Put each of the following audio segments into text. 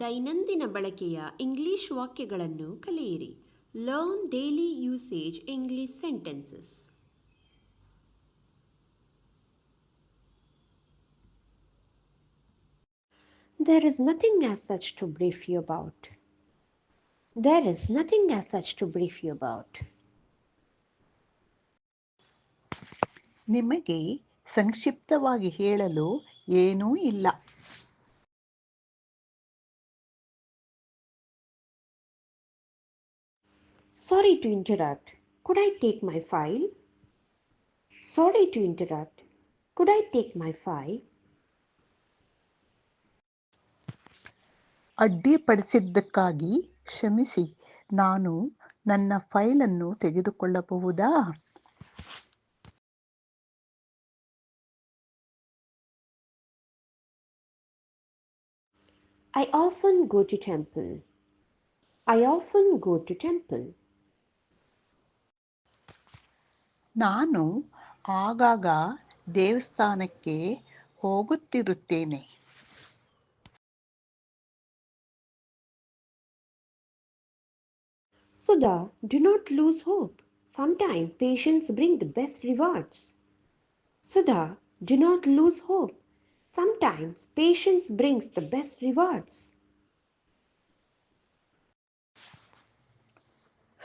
ದೈನಂದಿನ ಬಳಕೆಯ ಇಂಗ್ಲಿಷ್ ವಾಕ್ಯಗಳನ್ನು ಕಲಿಯಿರಿ. Learn daily usage English sentences. There is nothing as such to brief you about. There is nothing as such to brief you about. ನಿಮಗೆ ಸಂಕ್ಷಿಪ್ತವಾಗಿ ಹೇಳಲು ಏನೂ ಇಲ್ಲ. Sorry to interrupt. Could I take my file? Sorry to interrupt. Could I take my file? ಅಡ್ಡಿಪಡಿಸಿದ್ದಕ್ಕಾಗಿ ಕ್ಷಮಿಸಿ, ನಾನು ನನ್ನ ಫೈಲನ್ನು ತೆಗೆದುಕೊಳ್ಳಬಹುದಾ? I often go to temple. I often go to temple. ನಾನು ಆಗಾಗ ದೇವಸ್ಥಾನಕ್ಕೆ ಹೋಗುತ್ತಿರುತ್ತೇನೆ. Sudha, do not lose hope. Sometimes patience brings the best rewards. Sudha, do not lose hope. Sometimes patience brings the best rewards.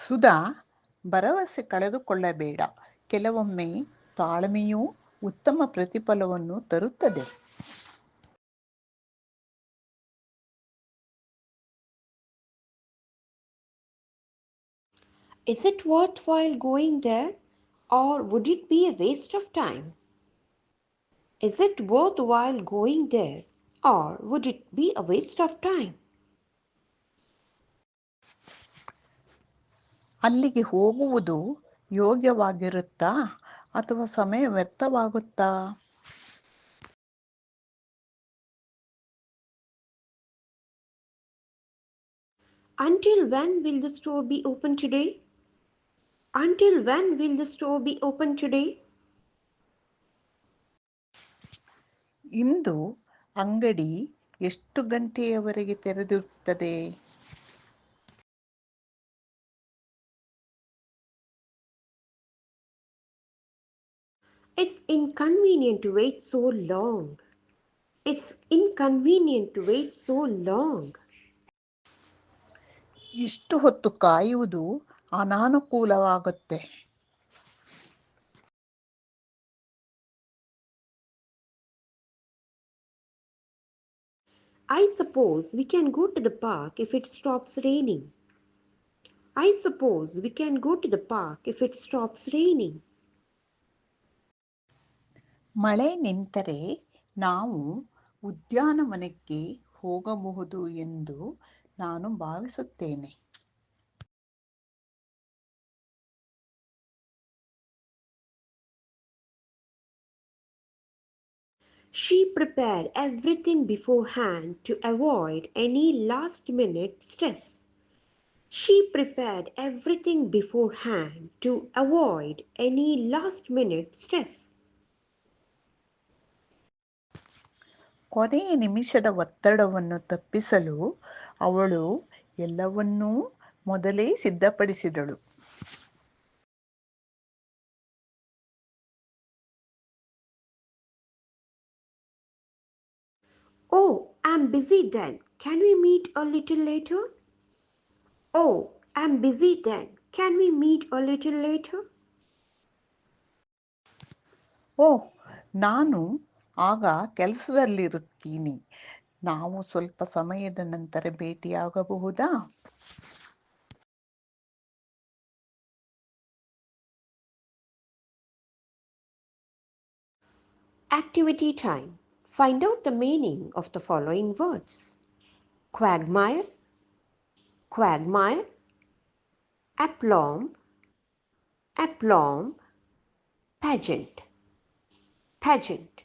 Sudha, ಭರವಸೆ ಕಳೆದುಕೊಳ್ಳಬೇಡ. ಕೆಲವೊಮ್ಮೆ ತಾಳ್ಮೆಯೂ ಉತ್ತಮ ಪ್ರತಿಫಲವನ್ನು ತರುತ್ತದೆ. Is it worthwhile going there, or would it be a waste of time? Is it worthwhile going there, or would it be a waste of time? ಅಲ್ಲಿಗೆ ಹೋಗುವುದು ಯೋಗ್ಯವಾಗಿರುತ್ತಾ ಅಥವಾ ಸಮಯ ವ್ಯರ್ಥವಾಗುತ್ತಾ? Until when will the store be open today? Until when will the store be open today? ಇಂದು ಅಂಗಡಿ ಎಷ್ಟು ಗಂಟೆಯವರೆಗೆ ತೆರೆದಿರುತ್ತದೆ? It's inconvenient to wait so long. It's inconvenient to wait so long. ಇಷ್ಟು ಹೊತ್ತು ಕಾಯುವುದು ಅನಾನುಕೂಲವಾಗುತ್ತೆ. I suppose we can go to the park if it stops raining. I suppose we can go to the park if it stops raining. ಮಳೆ ನಿಂತರೆ ನಾವು ಉದ್ಯಾನವನಕ್ಕೆ ಹೋಗಬಹುದು ಎಂದು ನಾನು ಭಾವಿಸುತ್ತೇನೆ. She prepared everything beforehand to avoid any last-minute stress. She prepared everything beforehand to avoid any last-minute stress. ಕೊನೆಯ ನಿಮಿಷದ ಒತ್ತಡವನ್ನು ತಪ್ಪಿಸಲು ಅವಳು ಎಲ್ಲವನ್ನೂ ಮೊದಲೇ ಸಿದ್ಧಪಡಿಸಿದಳು. Oh, I'm busy then. Can we meet a little later? Oh, I'm busy then. Can we meet a little later? ಓಹ್, ನಾನು ಆಗ ಕೆಲಸದಲ್ಲಿರುತ್ತೀನಿ. ನಾವು ಸ್ವಲ್ಪ ಸಮಯದ ನಂತರ ಭೇಟಿಯಾಗಬಹುದಾ? Activity time. Find out the meaning of the following words: quagmire, quagmire, aplomb, aplomb, pageant, pageant.